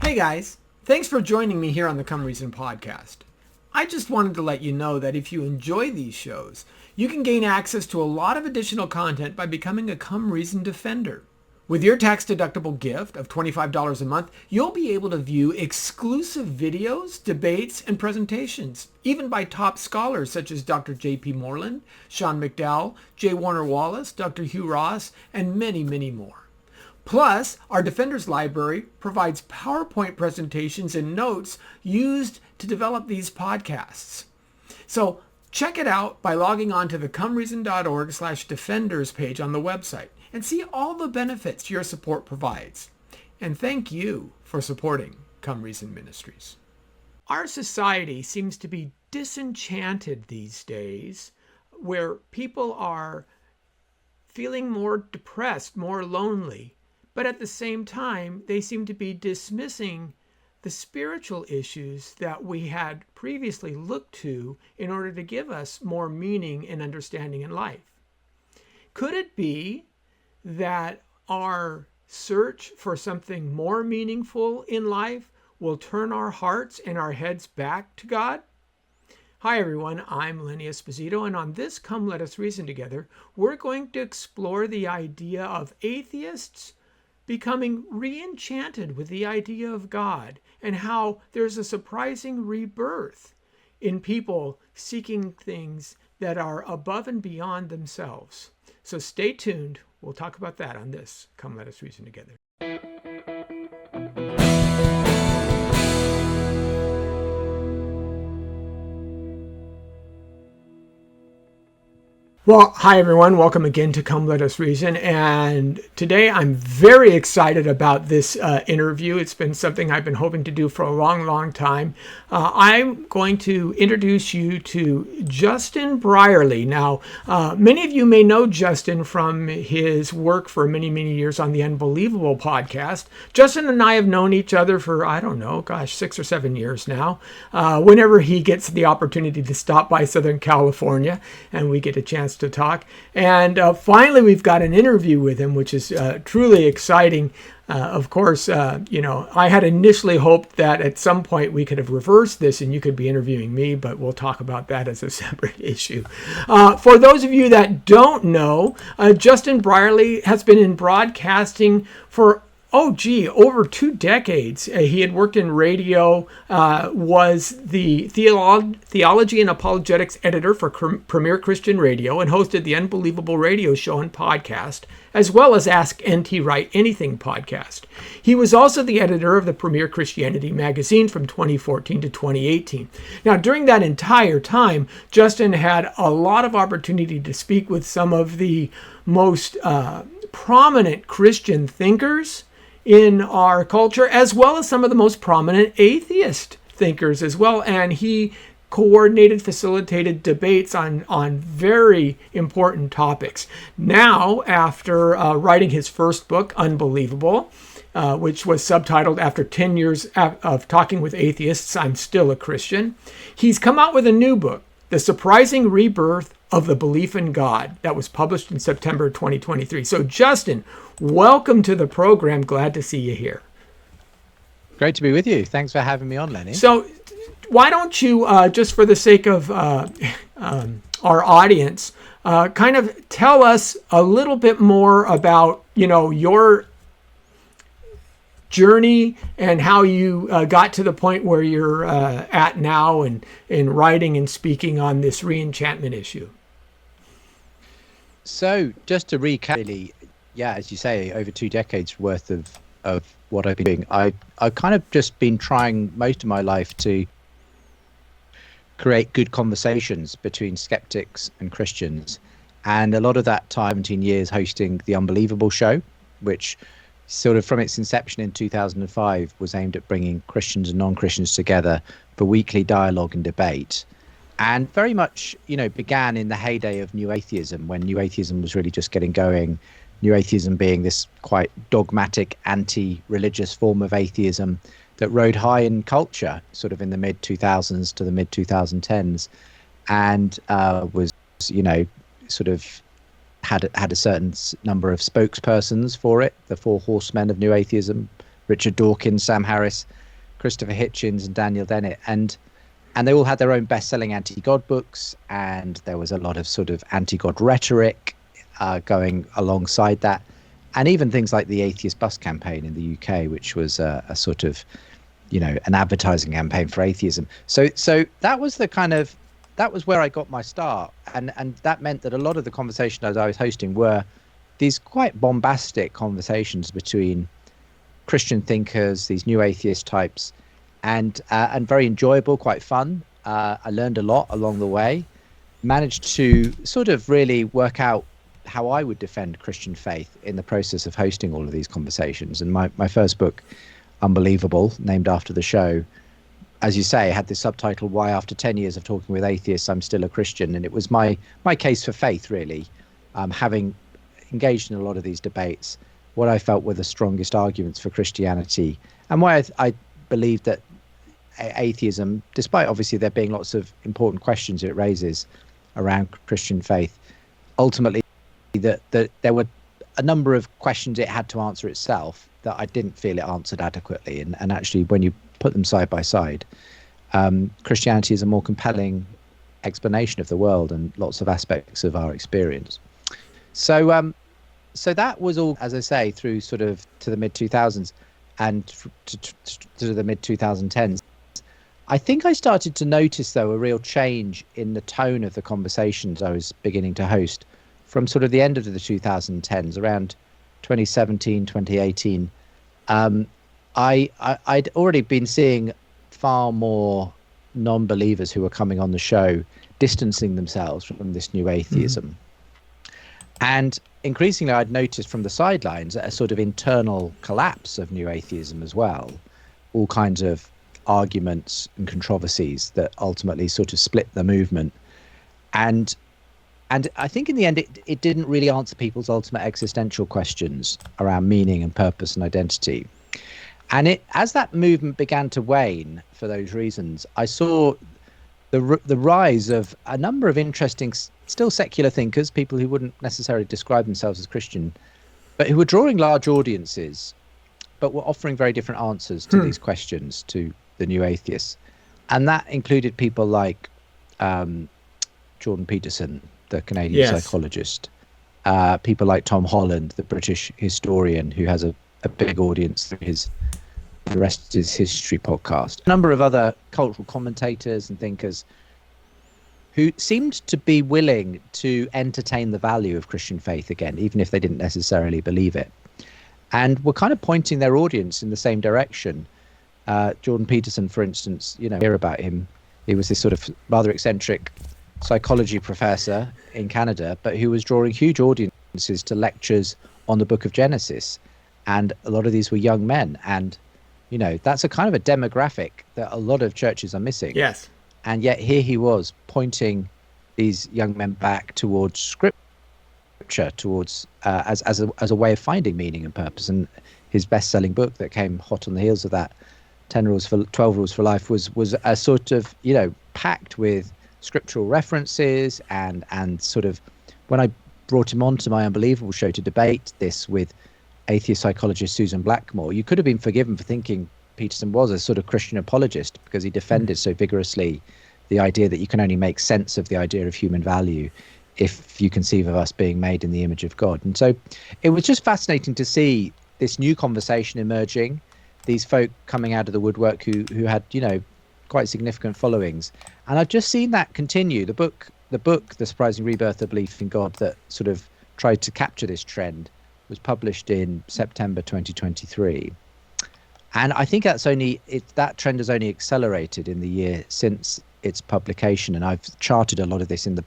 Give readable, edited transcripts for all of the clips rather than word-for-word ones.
Hey guys, thanks for joining me here on the Come Reason podcast. I just wanted to let you know that if you enjoy these shows, you can gain access to a lot of additional content by becoming a Come Reason Defender. With your tax-deductible gift of $25 a month, you'll be able to view exclusive videos, debates, and presentations, even by top scholars such as Dr. J.P. Moreland, Sean McDowell, J. Warner Wallace, Dr. Hugh Ross, and many, many more. Plus, our Defenders Library provides PowerPoint presentations and notes used to develop these podcasts. So check it out by logging on to the comereason.org/defenders page on the website and see all the benefits your support provides. And thank you for supporting Come Reason Ministries. Our society seems to be disenchanted these days, where people are feeling more depressed, more lonely. But at the same time, they seem to be dismissing the spiritual issues that we had previously looked to in order to give us more meaning and understanding in life. Could it be that our search for something more meaningful in life will turn our hearts and our heads back to God? Hi everyone, I'm Lenny Esposito, and on this Come Let Us Reason Together, we're going to explore the idea of atheists becoming re-enchanted with the idea of God, and how there's a surprising rebirth in people seeking things that are above and beyond themselves. So stay tuned. We'll talk about that on this Come Let Us Reason Together. Well, hi everyone. Welcome again to Come Let Us Reason. And today I'm very excited about this interview. It's been something I've been hoping to do for a long, long time. I'm going to introduce you to Justin Brierley. Now, many of you may know Justin from his work for many, many years on the Unbelievable podcast. Justin and I have known each other for, 6 or 7 years now. Whenever he gets the opportunity to stop by Southern California and we get a chance to talk. And finally, we've got an interview with him, which is truly exciting. Of course, I had initially hoped that at some point we could have reversed this and you could be interviewing me, but we'll talk about that as a separate issue. For those of you that don't know, Justin Brierley has been in broadcasting for over 2 decades. He had worked in radio, was the theology and apologetics editor for Premier Christian Radio, and hosted the Unbelievable radio show and podcast, as well as Ask NT Wright Anything podcast. He was also the editor of the Premier Christianity magazine from 2014 to 2018. Now, during that entire time, Justin had a lot of opportunity to speak with some of the most prominent Christian thinkers in our culture, as well as some of the most prominent atheist thinkers as well. And he facilitated debates on very important topics. Now, after writing his first book, Unbelievable, which was subtitled After 10 Years of Talking with Atheists, I'm Still a Christian, he's come out with a new book, The Surprising Rebirth of the Belief in God, that was published in September 2023. So Justin, welcome to the program. Glad to see you here. Great to be with you. Thanks for having me on, Lenny. So why don't you, just for the sake of our audience, kind of tell us a little bit more about, your journey and how you got to the point where you're at now and in writing and speaking on this reenchantment issue. So just to recap, really, as you say, over 2 decades worth of what I've been doing. I've kind of just been trying most of my life to create good conversations between skeptics and Christians. And a lot of that time, 17 years hosting the Unbelievable show, which sort of from its inception in 2005 was aimed at bringing Christians and non-Christians together for weekly dialogue and debate. And very much, began in the heyday of New Atheism, when New Atheism was really just getting going. New Atheism being this quite dogmatic, anti-religious form of atheism that rode high in culture, sort of in the mid-2000s to the mid-2010s, and was, sort of had a certain number of spokespersons for it, the 4 horsemen of New Atheism, Richard Dawkins, Sam Harris, Christopher Hitchens, and Daniel Dennett, and they all had their own best-selling anti-God books, and there was a lot of sort of anti-God rhetoric going alongside that, and even things like the Atheist Bus campaign in the UK, which was a sort of, an advertising campaign for atheism. So that was that was where I got my start, and that meant that a lot of the conversations I was hosting were these quite bombastic conversations between Christian thinkers, these new atheist types, and very enjoyable, quite fun. I learned a lot along the way, managed to sort of really work out how I would defend Christian faith in the process of hosting all of these conversations. And my first book, Unbelievable, named after the show, as you say, had the subtitle, Why After 10 Years of Talking with Atheists, I'm Still a Christian. And it was my case for faith, really, having engaged in a lot of these debates, what I felt were the strongest arguments for Christianity, and why I believed that atheism, despite obviously there being lots of important questions it raises around Christian faith, ultimately that there were a number of questions it had to answer itself that I didn't feel it answered adequately. And actually, when you put them side by side, Christianity is a more compelling explanation of the world and lots of aspects of our experience. So that was all, as I say, through sort of to the mid-2000s and to the mid-2010s. I think I started to notice, though, a real change in the tone of the conversations I was beginning to host from sort of the end of the 2010s, around 2017, 2018. I'd already been seeing far more non-believers who were coming on the show distancing themselves from this new atheism. And increasingly, I'd noticed from the sidelines a sort of internal collapse of new atheism as well, all kinds of arguments and controversies that ultimately sort of split the movement. And I think in the end, it didn't really answer people's ultimate existential questions around meaning and purpose and identity. And as that movement began to wane for those reasons, I saw the rise of a number of interesting, still secular thinkers, people who wouldn't necessarily describe themselves as Christian, but who were drawing large audiences, but were offering very different answers to these questions to the new atheists. And that included people like Jordan Peterson, the Canadian psychologist, people like Tom Holland, the British historian, who has a big audience through The Rest Is History podcast. A number of other cultural commentators and thinkers who seemed to be willing to entertain the value of Christian faith again, even if they didn't necessarily believe it, and were kind of pointing their audience in the same direction. Jordan Peterson, for instance, hear about him. He was this sort of rather eccentric psychology professor in Canada, but who was drawing huge audiences to lectures on the Book of Genesis. And a lot of these were young men. And, that's a kind of a demographic that a lot of churches are missing. Yes. And yet here he was pointing these young men back towards scripture, towards as a way of finding meaning and purpose. And his best-selling book that came hot on the heels of that, 12 Rules for Life, was a sort of, packed with scriptural references and sort of, when I brought him on to my Unbelievable show to debate this with atheist psychologist Susan Blackmore, you could have been forgiven for thinking Peterson was a sort of Christian apologist, because he defended so vigorously the idea that you can only make sense of the idea of human value if you conceive of us being made in the image of God. And so it was just fascinating to see this new conversation emerging, these folk coming out of the woodwork who had, quite significant followings. And I've just seen that continue. The book, The Surprising Rebirth of Belief in God, that sort of tried to capture this trend, was published in September 2023. And I think that trend has only accelerated in the year since its publication. And I've charted a lot of this in the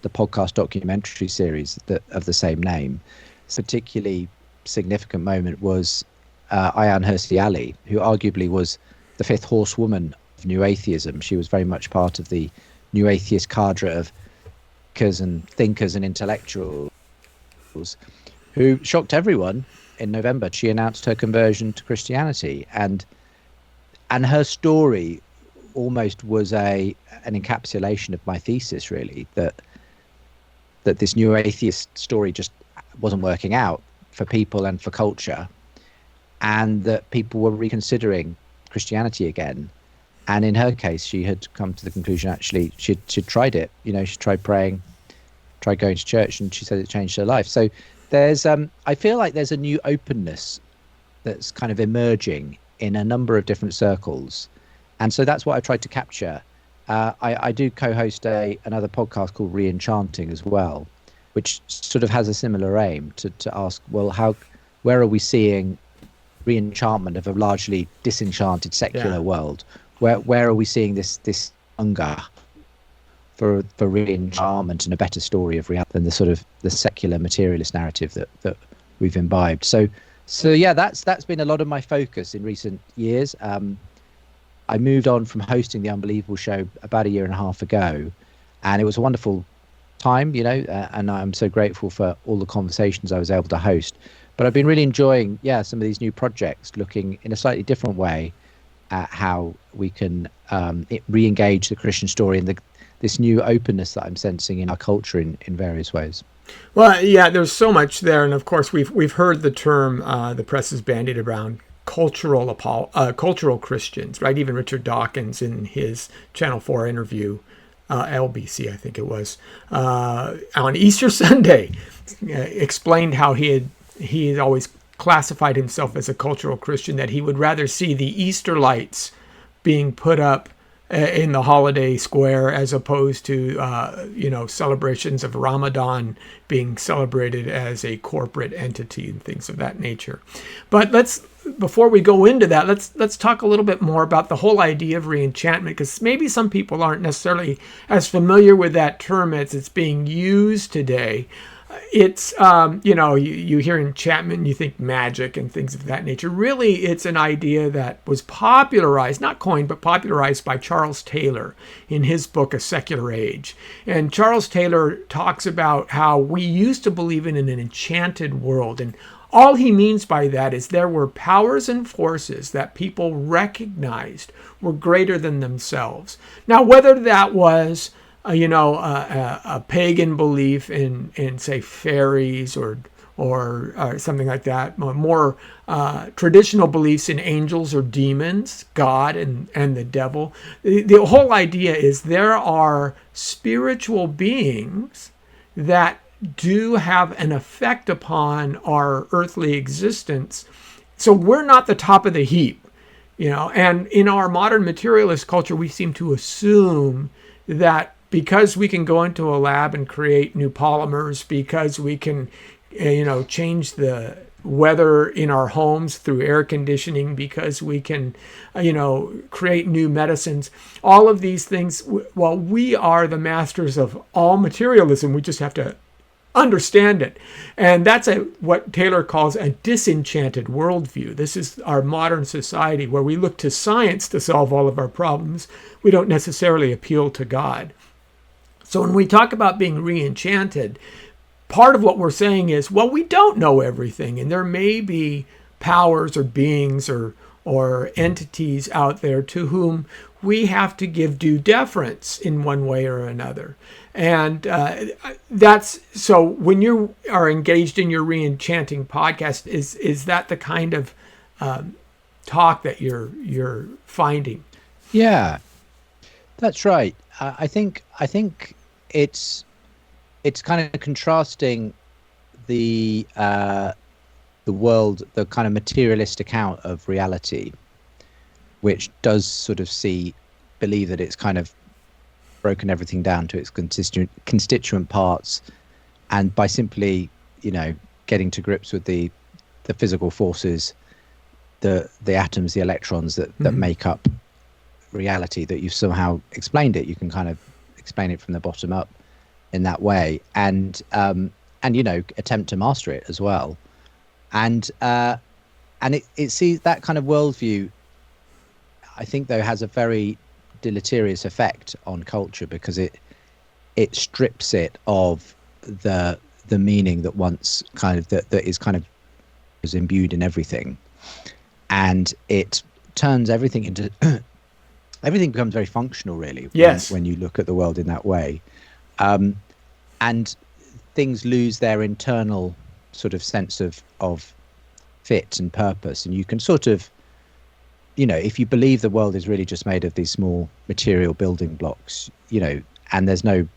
podcast documentary series of the same name. A particularly significant moment was Ayaan Hirsi Ali, who arguably was the fifth horsewoman of New Atheism. She was very much part of the New Atheist cadre of thinkers and intellectuals who shocked everyone. In November, she announced her conversion to Christianity, and her story almost was an encapsulation of my thesis, really, that this new atheist story just wasn't working out for people and for culture. and that people were reconsidering Christianity again. And in her case, she had come to the conclusion, actually, she'd tried it. She tried praying, tried going to church, and she said it changed her life. So there's, I feel like there's a new openness that's kind of emerging in a number of different circles. And so that's what I tried to capture. I do co-host another podcast called Reenchanting as well, which sort of has a similar aim to ask, well, where are we seeing reenchantment of a largely disenchanted secular world? Where are we seeing this hunger for reenchantment and a better story of reality than the sort of the secular materialist narrative that we've imbibed? So yeah, that's been a lot of my focus in recent years. I moved on from hosting the Unbelievable show about a year and a half ago, and it was a wonderful time, and I'm so grateful for all the conversations I was able to host. But I've been really enjoying, some of these new projects, looking in a slightly different way at how we can re-engage the Christian story and this new openness that I'm sensing in our culture in various ways. Well, yeah, there's so much there, and of course we've heard the term the press is bandied around cultural Christians, right? Even Richard Dawkins in his Channel 4 interview, LBC, I think it was, on Easter Sunday, explained how he had always classified himself as a cultural Christian, that he would rather see the Easter lights being put up in the holiday square as opposed to celebrations of Ramadan being celebrated as a corporate entity and things of that nature. But before we go into that, let's talk a little bit more about the whole idea of reenchantment, because maybe some people aren't necessarily as familiar with that term as it's being used today. It's, you hear enchantment and you think magic and things of that nature. Really, it's an idea that was popularized, not coined, but popularized by Charles Taylor in his book, A Secular Age. And Charles Taylor talks about how we used to believe in an enchanted world. And all he means by that is there were powers and forces that people recognized were greater than themselves. Now, whether that was a pagan belief in say fairies or something like that, more traditional beliefs in angels or demons, God and the devil. The whole idea is there are spiritual beings that do have an effect upon our earthly existence. So we're not the top of the heap, and in our modern materialist culture, we seem to assume that because we can go into a lab and create new polymers, because we can, change the weather in our homes through air conditioning, because we can, create new medicines, all of these things, well, we are the masters of all materialism. We just have to understand it. And that's what Taylor calls a disenchanted worldview. This is our modern society where we look to science to solve all of our problems. We don't necessarily appeal to God. So when we talk about being re-enchanted, part of what we're saying is, well, we don't know everything, and there may be powers or beings or entities out there to whom we have to give due deference in one way or another. And that's so when you are engaged in your Reenchanting podcast, is that the kind of talk that you're finding? Yeah, that's right. I think it's kind of contrasting the world, the kind of materialist account of reality, which does sort of believe that it's kind of broken everything down to its constituent parts, and by simply getting to grips with the physical forces, the atoms, the electrons that make up reality, that you've somehow explained it. You can kind of explain it from the bottom up in that way, and attempt to master it as well. And it sees that kind of worldview, I think, though, has a very deleterious effect on culture, because it strips it of the meaning that once kind of that is kind of was imbued in everything, and it turns everything into everything becomes very functional, really. Yes. When you look at the world in that way, and things lose their internal sort of sense of fit and purpose. And you can sort of, if you believe the world is really just made of these small material building blocks, and there's no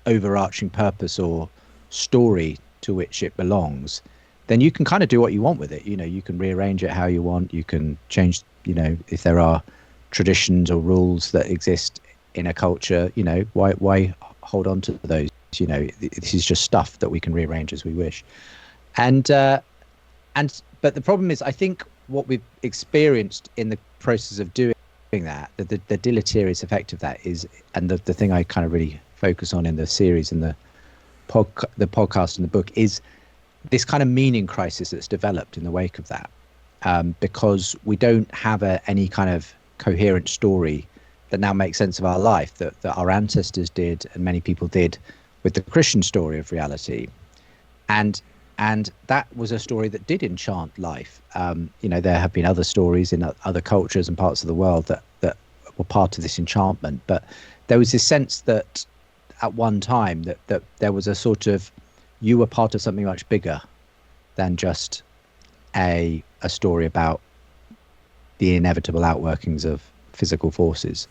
overarching purpose or story to which it belongs, then you can kind of do what you want with it. You can rearrange it how you want. You can change, if there are traditions or rules that exist in a culture, why hold on to those? This is just stuff that we can rearrange as we wish. But the problem is, I think what we've experienced in the process of doing that, the deleterious effect of that is, and the thing I kind of really focus on in the series and the podcast and the book, is this kind of meaning crisis that's developed in the wake of that, because we don't have any kind of coherent story that now makes sense of our life that our ancestors did, and many people did, with the Christian story of reality. And that was a story that did enchant life. There have been other stories in other cultures and parts of the world that were part of this enchantment, but there was this sense that at one time that there was a sort of, you were part of something much bigger than just a story about the inevitable outworkings of physical forces.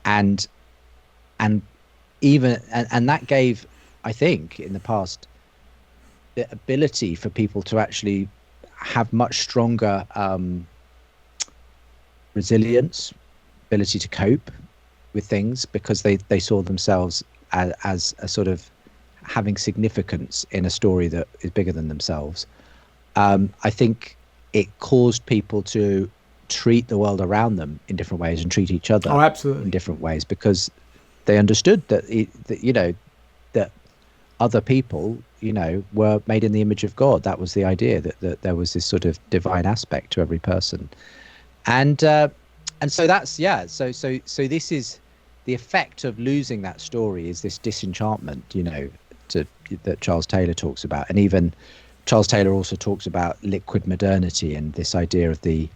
And that gave, I think, in the past, the ability for people to actually have much stronger resilience, ability to cope with things, because they saw themselves as a sort of having significance in a story that is bigger than themselves. I think it caused people to treat the world around them in different ways and treat each other in different ways, because they understood that that other people were made in the image of God. That was the idea, that there was this sort of divine aspect to every person. And so that's so this is the effect of losing that story, is this disenchantment that Charles Taylor talks about. And even Charles Taylor also talks about liquid modernity and this idea of the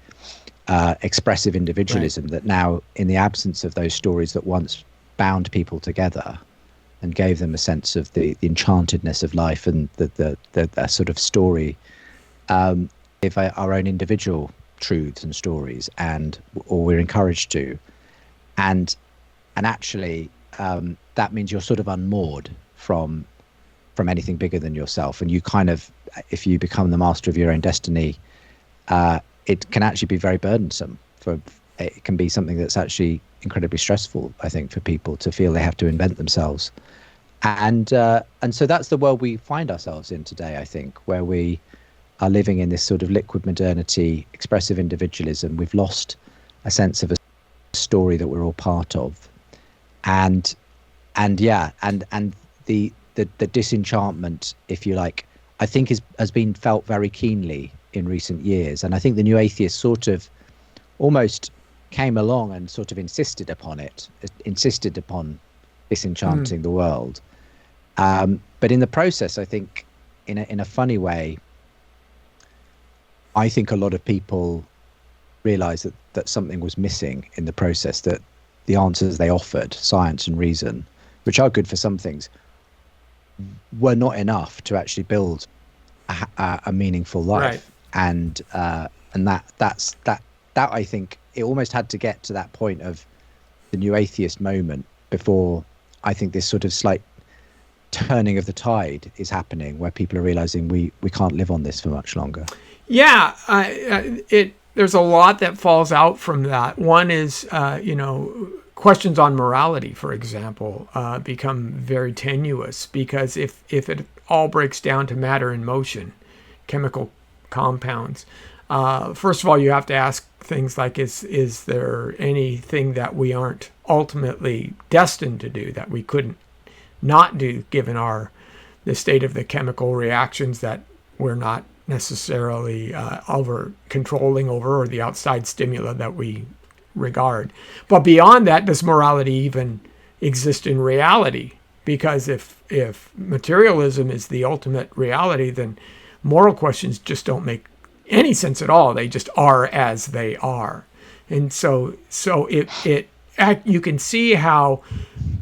expressive individualism, right, that now, in the absence of those stories that once bound people together and gave them a sense of the enchantedness of life and the sort of story, if our own individual truths and stories, or we're encouraged to, and actually that means you're sort of unmoored from anything bigger than yourself, and you kind of, if you become the master of your own destiny, it can actually be very burdensome. It can be something that's actually incredibly stressful, I think, for people to feel they have to invent themselves. And so that's the world we find ourselves in today, I think, where we are living in this sort of liquid modernity, expressive individualism. We've lost a sense of a story that we're all part of. And the disenchantment, if you like, I think has been felt very keenly in recent years. And I think the New Atheists sort of almost came along and sort of insisted upon disenchanting the world. But in the process, I think, in a funny way, I think a lot of people realized that something was missing in the process, that the answers they offered, science and reason, which are good for some things, were not enough to actually build a meaningful life. Right. And that I think it almost had to get to that point of the New Atheist moment before I think this sort of slight turning of the tide is happening, where people are realizing we can't live on this for much longer. Yeah, there's a lot that falls out from that. One is, questions on morality, for example, become very tenuous, because if it all breaks down to matter in motion, chemical compounds, first of all, you have to ask things like, is there anything that we aren't ultimately destined to do that we couldn't not do, given the state of the chemical reactions that we're not necessarily controlling over, or the outside stimuli that we regard. But beyond that, does morality even exist in reality? Because if materialism is the ultimate reality, then moral questions just don't make any sense at all. They just are as they are. And so you can see how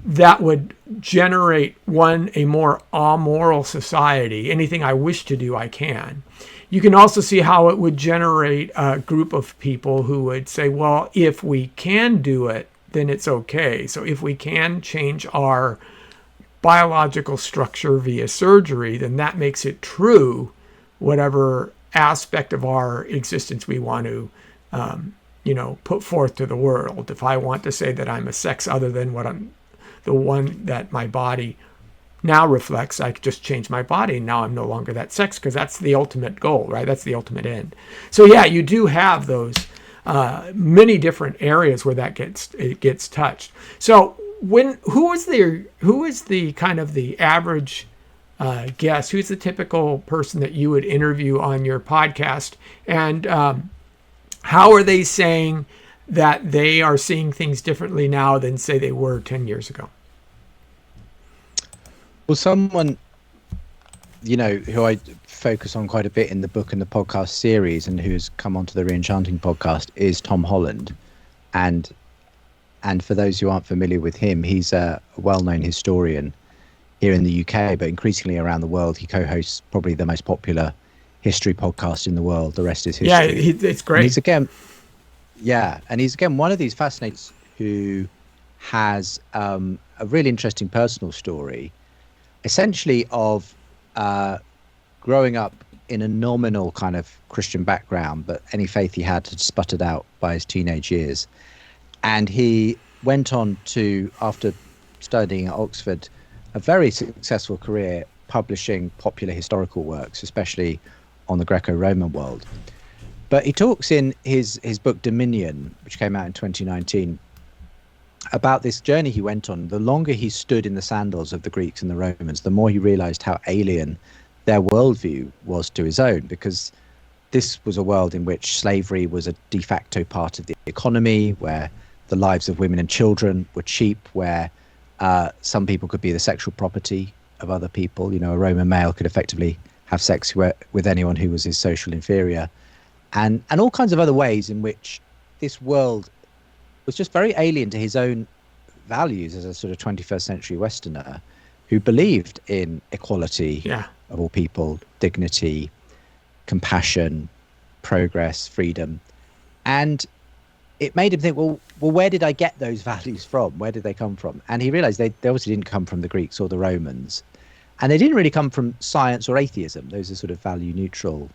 that would generate a more amoral society. Anything I wish to do, I can. you can also see how it would generate a group of people who would say, well, if we can do it, then it's okay. So if we can change our biological structure via surgery, then that makes it true, whatever aspect of our existence we want to, put forth to the world. If I want to say that I'm a sex other than what I'm, the one that my body now reflects, I could just change my body. And now I'm no longer that sex, because that's the ultimate goal, right? That's the ultimate end. So yeah, you do have those many different areas where that gets touched. So who is the kind of the average guest? Who's the typical person that you would interview on your podcast? And how are they saying that they are seeing things differently now than, say, they were 10 years ago? Well, someone, who I focus on quite a bit in the book and the podcast series, and who's come onto the Reenchanting podcast, is Tom Holland. And for those who aren't familiar with him, he's a well-known historian here in the UK, but increasingly around the world. He co-hosts probably the most popular history podcast in the world. The rest is history. Yeah, it's great. And he's again one of these fascinating who has a really interesting personal story, essentially of growing up in a nominal kind of Christian background, but any faith he had sputtered out by his teenage years. And he went on to, after studying at Oxford, a very successful career publishing popular historical works, especially on the Greco-Roman world. But he talks in his book Dominion, which came out in 2019, about this journey he went on. The longer he stood in the sandals of the Greeks and the Romans, the more he realized how alien their worldview was to his own, because this was a world in which slavery was a de facto part of the economy, where the lives of women and children were cheap, where some people could be the sexual property of other people. A Roman male could effectively have sex with anyone who was his social inferior, and all kinds of other ways in which this world was just very alien to his own values as a sort of 21st century Westerner who believed in equality of all people, dignity, compassion, progress, freedom. And it made him think, well, where did I get those values from? Where did they come from? And he realized they obviously didn't come from the Greeks or the Romans. And they didn't really come from science or atheism. Those are sort of value neutral,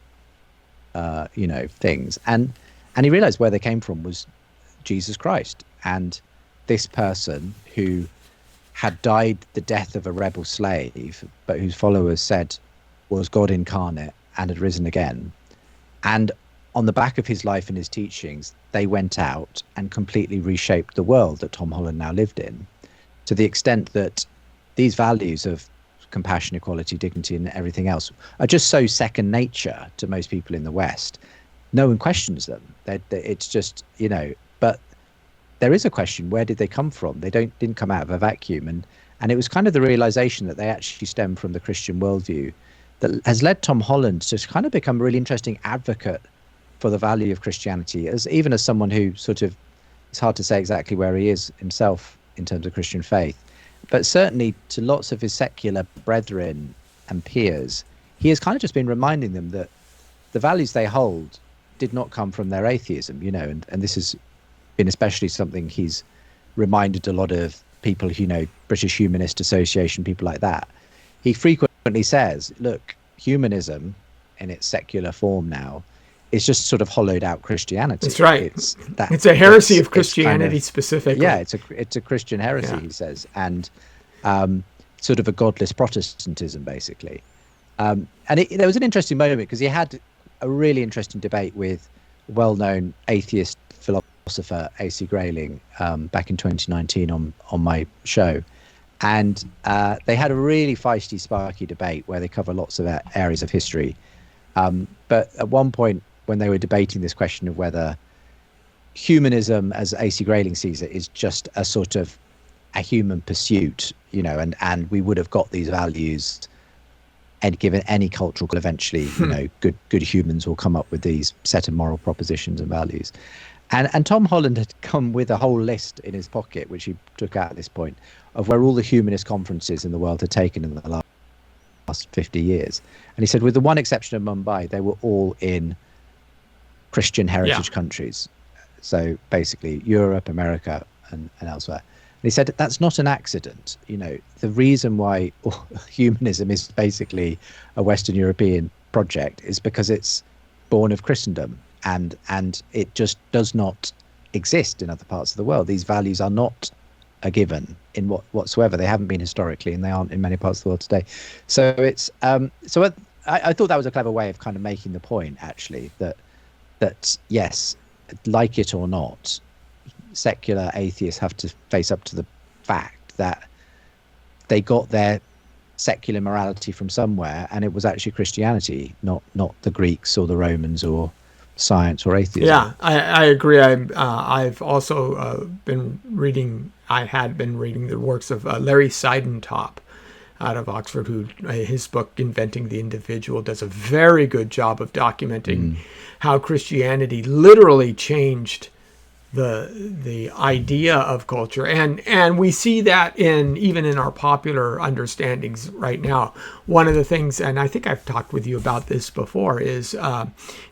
things. And he realized where they came from was Jesus Christ. And this person who had died the death of a rebel slave, but whose followers said was God incarnate and had risen again. And on the back of his life and his teachings, they went out and completely reshaped the world that Tom Holland now lived in, to the extent that these values of compassion, equality, dignity, and everything else are just so second nature to most people in the West. No one questions them. It's just, but there is a question: where did they come from? They didn't come out of a vacuum, and it was kind of the realization that they actually stem from the Christian worldview that has led Tom Holland to kind of become a really interesting advocate for the value of Christianity, as someone who sort of, it's hard to say exactly where he is himself in terms of Christian faith, but certainly to lots of his secular brethren and peers, he has kind of just been reminding them that the values they hold did not come from their atheism, and this has been especially something he's reminded a lot of people, British Humanist Association, people like that. He frequently says, look, humanism in its secular form now is just sort of hollowed out Christianity. That's right. It's a heresy of Christianity specifically. Yeah, it's a Christian heresy, he says, and sort of a godless Protestantism, basically. And there was an interesting moment because he had a really interesting debate with well-known atheist philosopher A.C. Grayling back in 2019 on my show. And they had a really feisty, sparky debate where they cover lots of areas of history. But at one point, when they were debating this question of whether humanism, as A.C. Grayling sees it, is just a sort of a human pursuit, and we would have got these values, and given any cultural, eventually, good humans will come up with these set of moral propositions and values. And Tom Holland had come with a whole list in his pocket, which he took out at this point, of where all the humanist conferences in the world had taken in the last last 50 years. And he said, with the one exception of Mumbai, they were all in Christian heritage countries. So basically Europe, America, and elsewhere. And he said that's not an accident. The reason why humanism is basically a Western European project is because it's born of Christendom, and it just does not exist in other parts of the world. These values are not a given in whatsoever. They haven't been historically, and they aren't in many parts of the world today. So it's I thought that was a clever way of kind of making the point, actually, that yes, like it or not, secular atheists have to face up to the fact that they got their secular morality from somewhere, and it was actually Christianity, not the Greeks or the Romans or science or atheism. Yeah, I agree. I've also been reading. I had been reading the works of Larry Seidentop out of Oxford, who his book Inventing the Individual does a very good job of documenting how Christianity literally changed the idea of culture, and we see that even in our popular understandings right now. One of the things, and I think I've talked with you about this before, is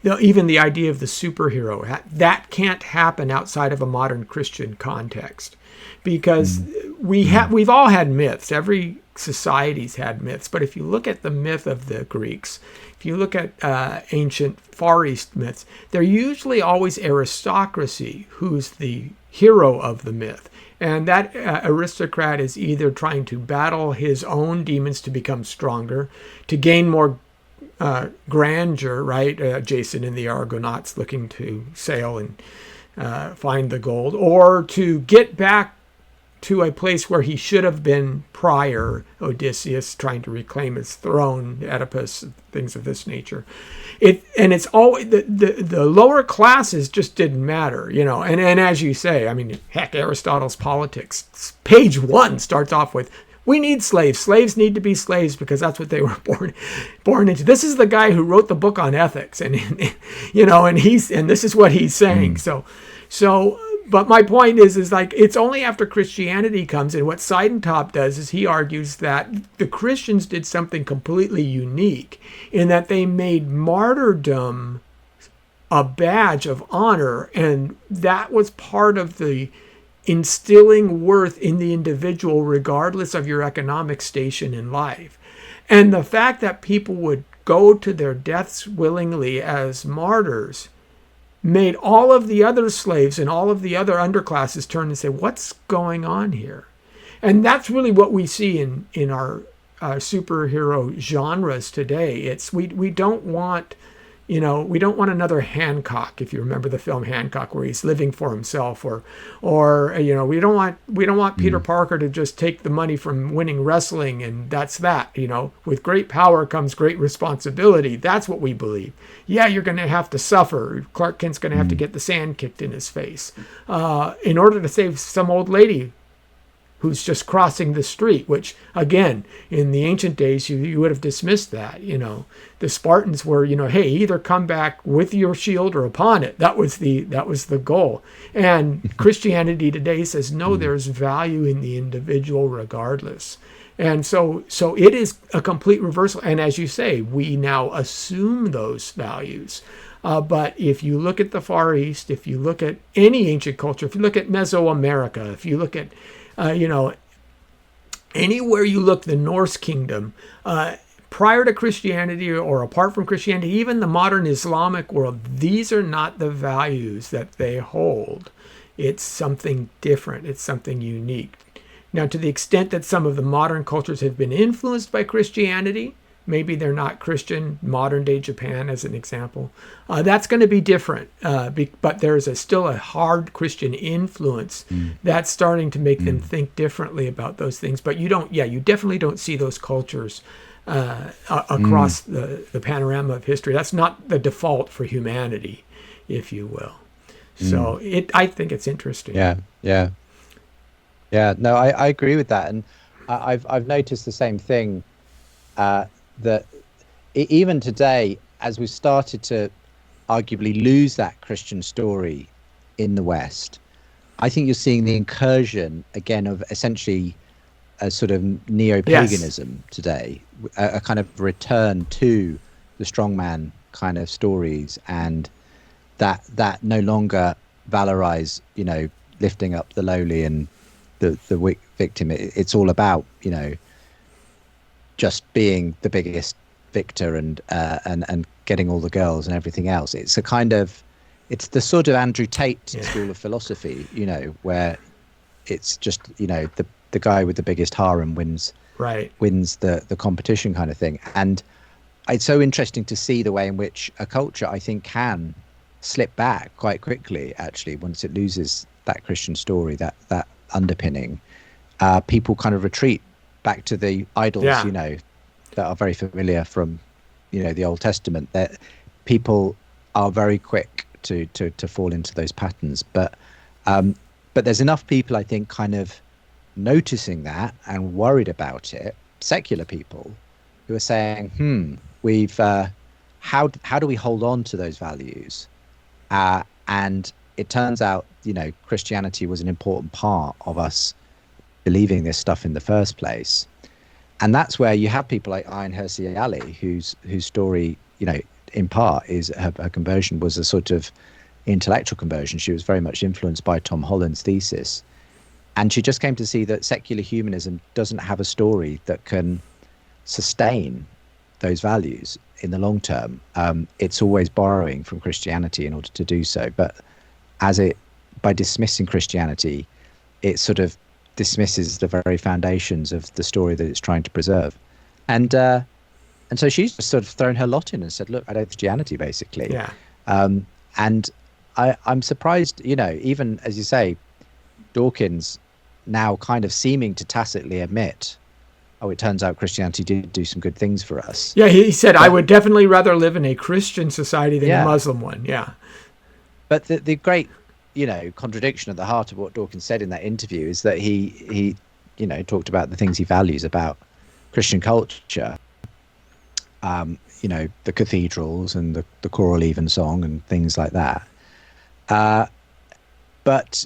even the idea of the superhero. That can't happen outside of a modern Christian context, because we've all had myths. Every society's had myths, but if you look at the myth of the Greeks, if you look at ancient Far East myths, they're usually always aristocracy who's the hero of the myth. And that aristocrat is either trying to battle his own demons to become stronger, to gain more grandeur, right? Jason and the Argonauts looking to sail and find the gold, or to get back to a place where he should have been prior, Odysseus trying to reclaim his throne, Oedipus, things of this nature. It's always the lower classes just didn't matter, and as you say, I mean, heck, Aristotle's Politics, page 1 starts off with, we need slaves. Slaves need to be slaves because that's what they were born into. This is the guy who wrote the book on ethics, and and this is what he's saying. So but my point is like, it's only after Christianity comes in. What Seidentop does is he argues that the Christians did something completely unique in that they made martyrdom a badge of honor, and that was part of the instilling worth in the individual regardless of your economic station in life. And the fact that people would go to their deaths willingly as martyrs made all of the other slaves and all of the other underclasses turn and say, what's going on here? And that's really what we see in our superhero genres today. It's we don't want another Hancock, if you remember the film Hancock, where he's living for himself, or we don't want Peter Parker to just take the money from winning wrestling and that's that. With great power comes great responsibility. That's what we believe. Yeah, you're going to have to suffer. Clark Kent's going to have to get the sand kicked in his face in order to save some old lady who's just crossing the street, which, again, in the ancient days, you would have dismissed that. The Spartans were, hey, either come back with your shield or upon it. That was the goal. And Christianity today says, no, there's value in the individual regardless. And so it is a complete reversal. And as you say, we now assume those values. But if you look at the Far East, if you look at any ancient culture, if you look at Mesoamerica, if you look at anywhere you look, the Norse kingdom, prior to Christianity or apart from Christianity, even the modern Islamic world, these are not the values that they hold. It's something different. It's something unique. Now, to the extent that some of the modern cultures have been influenced by Christianity, maybe they're not Christian, modern day Japan as an example, that's going to be different. But there's still a hard Christian influence that's starting to make them think differently about those things. But you definitely don't see those cultures across the panorama of history. That's not the default for humanity, if you will. So I think it's interesting. Yeah, no, I agree with that. And I've noticed the same thing, that even today, as we've started to arguably lose that Christian story in the West, I think you're seeing the incursion again of essentially a sort of neo-paganism today, a kind of return to the strongman kind of stories, and that no longer valorize, lifting up the lowly and the weak victim. It's all about, just being the biggest victor and getting all the girls and everything else. It's the sort of Andrew Tate school of philosophy, where it's just, the guy with the biggest harem wins the competition kind of thing. And it's so interesting to see the way in which a culture, I think, can slip back quite quickly, actually, once it loses that Christian story, that underpinning. People kind of retreat back to the idols, that are very familiar from, the Old Testament. That people are very quick to fall into those patterns. But there's enough people, I think, kind of noticing that and worried about it, secular people, who are saying, we've how do we hold on to those values? And it turns out, Christianity was an important part of us believing this stuff in the first place. And that's where you have people like Ayaan Hirsi Ali, whose story, in part is her conversion was a sort of intellectual conversion. She was very much influenced by Tom Holland's thesis. And she just came to see that secular humanism doesn't have a story that can sustain those values in the long term. It's always borrowing from Christianity in order to do so. But by dismissing Christianity, it sort of dismisses the very foundations of the story that it's trying to preserve. And so she's just sort of thrown her lot in and said, look, I don't Christianity, basically. Yeah. And I'm surprised, even as you say, Dawkins now kind of seeming to tacitly admit, it turns out Christianity did do some good things for us. Yeah, he said, I would definitely rather live in a Christian society than a Muslim one. Yeah. But the great, contradiction at the heart of what Dawkins said in that interview is that he talked about the things he values about Christian culture, the cathedrals and the choral evensong and things like that. But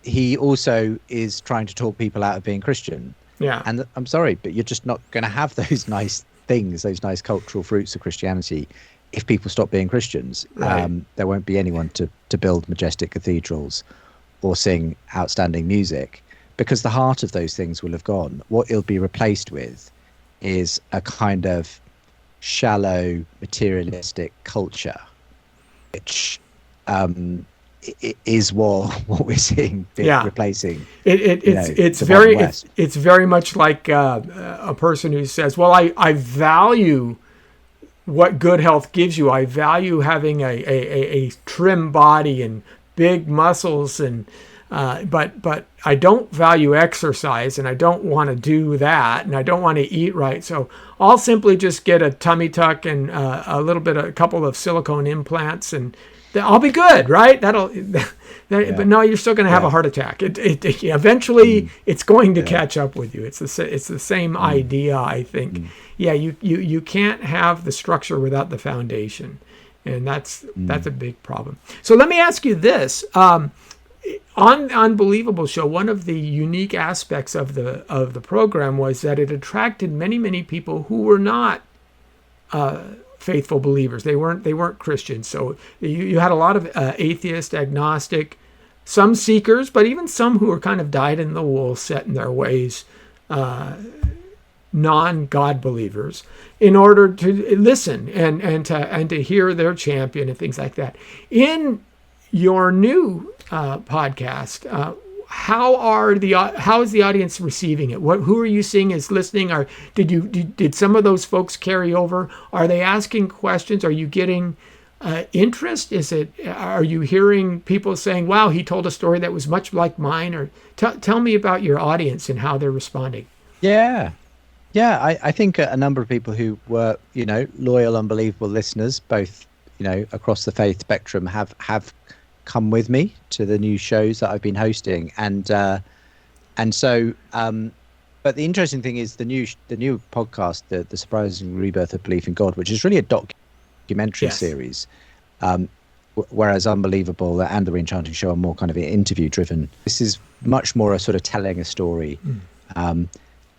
he also is trying to talk people out of being Christian. Yeah. And I'm sorry, but you're just not going to have those nice things, those nice cultural fruits of Christianity, if people stop being Christians. Right. There won't be anyone to build majestic cathedrals or sing outstanding music, because the heart of those things will have gone. What it'll be replaced with is a kind of shallow, materialistic culture, which is what we're seeing replacing. It's very much like a person who says, well, I value what good health gives you. I value having a trim body and big muscles, and but I don't value exercise, and I don't want to do that, and I don't want to eat right. So I'll simply just get a tummy tuck and a couple of silicone implants, and I'll be good, right? But no, you're still going to have a heart attack. Eventually, it's going to catch up with you. It's the same idea, I think. Yeah, you can't have the structure without the foundation, and that's a big problem. So let me ask you this: on Unbelievable Show, one of the unique aspects of the program was that it attracted many people who were not faithful believers. They weren't Christians. So you had a lot of atheist, agnostic, some seekers, but even some who were kind of dyed in the wool, set in their ways, non-God believers, in order to listen and to hear their champion and things like that. In your new podcast, how is the audience receiving it? Who are you seeing is listening? Or did some of those folks carry over? Are they asking questions? Are you getting interest? Are you hearing people saying, "Wow, he told a story that was much like mine"? Or tell me about your audience and how they're responding. Yeah. I think a number of people who were, loyal, unbelievable listeners, both, across the faith spectrum, have come with me to the new shows that I've been hosting, and so but the interesting thing is the new podcast, the Surprising Rebirth of Belief in God, which is really a documentary series, whereas Unbelievable and the Reenchanting Show are more kind of interview driven. This is much more a sort of telling a story,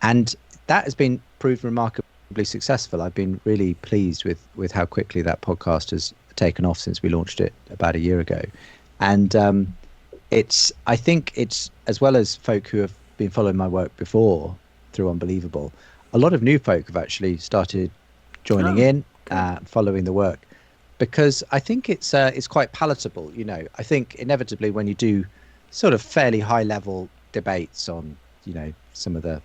And that has been proved remarkably successful. I've been really pleased with how quickly that podcast has taken off since we launched it about a year ago. And I think it's, as well as folk who have been following my work before through Unbelievable, a lot of new folk have actually started joining in, following the work, because I think it's quite palatable. I think inevitably when you do sort of fairly high level debates on, some of the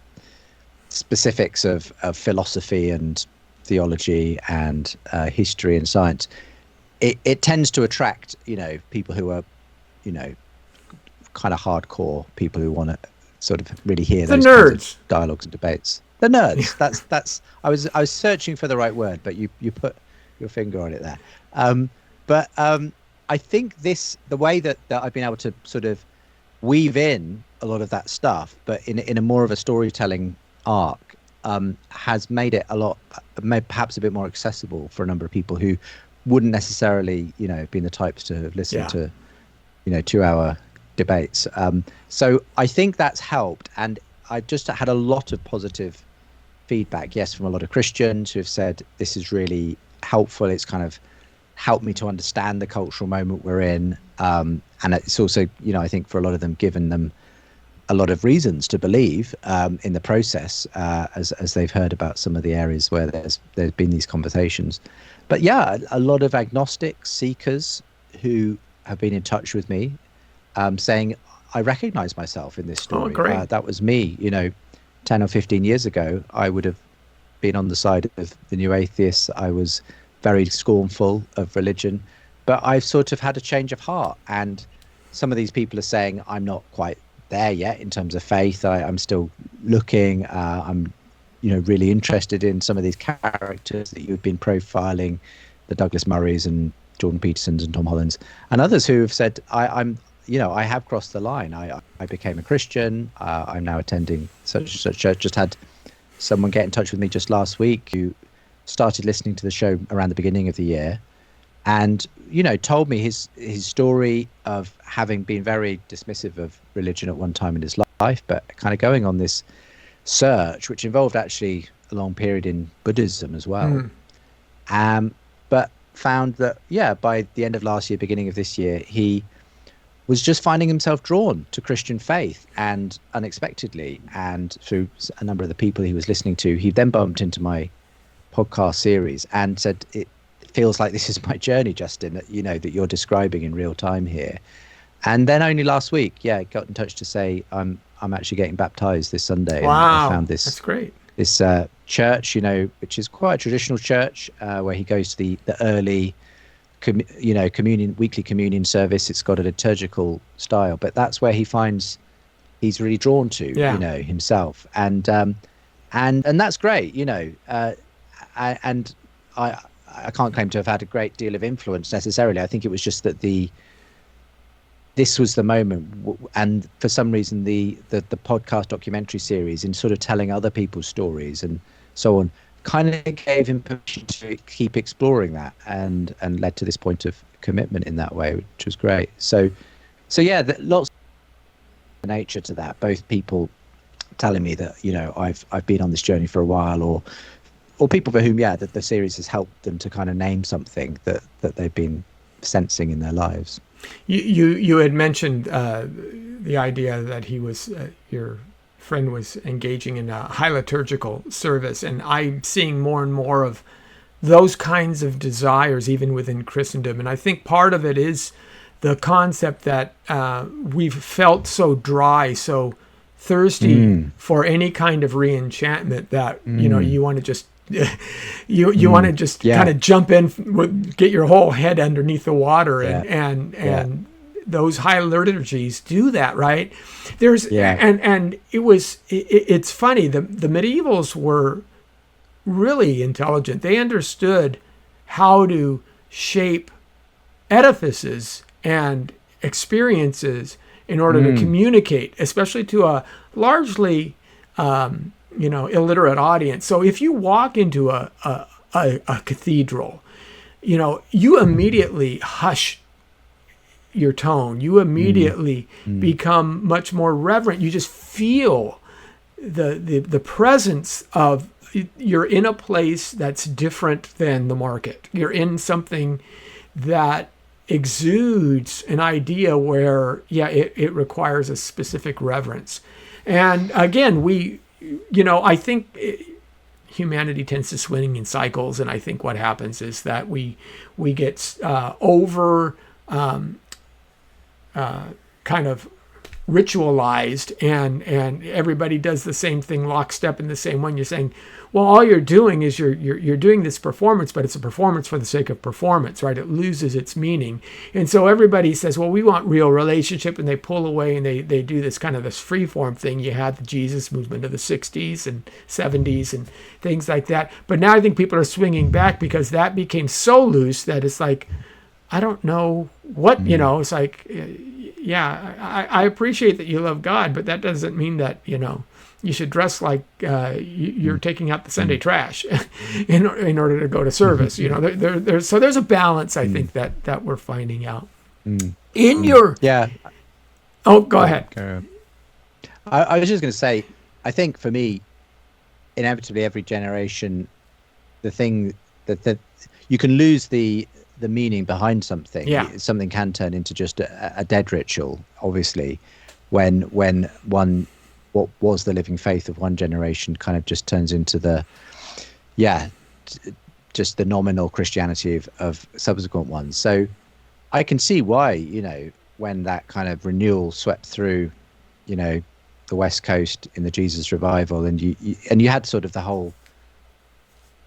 specifics of philosophy and theology and history and science, it tends to attract, people who are, kind of hardcore people who want to sort of really hear those kinds of dialogues and debates. The nerds. That's. I was searching for the right word, but you put your finger on it there. But I think the way that I've been able to sort of weave in a lot of that stuff, but in a more of a storytelling arc, has made it perhaps a bit more accessible for a number of people who wouldn't necessarily, been the types to have listened to, 2-hour debates. So I think that's helped, and I just had a lot of positive feedback, yes, from a lot of Christians who have said this is really helpful. It's kind of helped me to understand the cultural moment we're in, and it's also, I think for a lot of them, given them a lot of reasons to believe in the process, as they've heard about some of the areas where there's been these conversations. But yeah, a lot of agnostic seekers who have been in touch with me, saying, I recognize myself in this story. Oh, great. That was me, 10 or 15 years ago. I would have been on the side of the new atheists. I was very scornful of religion, but I've sort of had a change of heart. And some of these people are saying, I'm not quite there yet in terms of faith. I'm still looking. I'm, really interested in some of these characters that you've been profiling, the Douglas Murrays and Jordan Petersons and Tom Hollands, and others who have said, I have crossed the line. I became a Christian. I'm now attending such church. Just had someone get in touch with me just last week who started listening to the show around the beginning of the year, and told me his story of having been very dismissive of religion at one time in his life, but kind of going on this search, which involved actually a long period in Buddhism as well. But found that, by the end of last year, beginning of this year, he was just finding himself drawn to Christian faith, and unexpectedly, and through a number of the people he was listening to, he then bumped into my podcast series and said, it feels like this is my journey, Justin, that you're describing in real time here. And then only last week, got in touch to say, I'm actually getting baptized this Sunday. Wow, and I found this, that's great. This church, which is quite a traditional church, where he goes to the early weekly communion service. It's got a liturgical style, but that's where he finds he's really drawn to, himself, and that's great, and I can't claim to have had a great deal of influence necessarily. I think it was just that this was the moment, and for some reason the podcast documentary series, in sort of telling other people's stories and so on, kind of gave him permission to keep exploring that, and led to this point of commitment in that way, which was great. So lots of nature to that, both people telling me that I've been on this journey for a while, or people for whom that the series has helped them to kind of name something that they've been sensing in their lives. You had mentioned the idea that he was your friend was engaging in a high liturgical service, and I'm seeing more and more of those kinds of desires even within Christendom. And I think part of it is the concept that we've felt so dry, so thirsty for any kind of reenchantment that you want to just you want to just kind of jump in, get your whole head underneath the water, and those high liturgies do that, right? And it's funny, the medievals were really intelligent. They understood how to shape edifices and experiences in order to communicate, especially to a largely illiterate audience. So if you walk into a cathedral, you immediately hush your tone. You immediately become much more reverent. You just feel the presence of, you're in a place that's different than the market. You're in something that exudes an idea where, it requires a specific reverence. And again, I think humanity tends to swing in cycles, and I think what happens is that we get over kind of ritualized, and everybody does the same thing lockstep in the same one. You're saying, well, all you're doing is you're doing this performance, but it's a performance for the sake of performance, right? It loses its meaning. And so everybody says, well, we want real relationship, and they pull away and they do this kind of this freeform thing. You had the Jesus movement of the 60s and 70s and things like that. But now I think people are swinging back because that became so loose that it's like, I don't know what, it's like, I appreciate that you love God, but that doesn't mean that, you should dress like you're taking out the Sunday trash in order to go to service. There's a balance, I think, that we're finding out. In your... Yeah. Oh, go ahead. I was just going to say, I think for me, inevitably every generation, the thing that you can lose the meaning behind something. Yeah. Something can turn into just a dead ritual, obviously, when what was the living faith of one generation kind of just turns into just the nominal Christianity of subsequent ones. So I can see why, when that kind of renewal swept through, the West Coast in the Jesus revival, and you had sort of the whole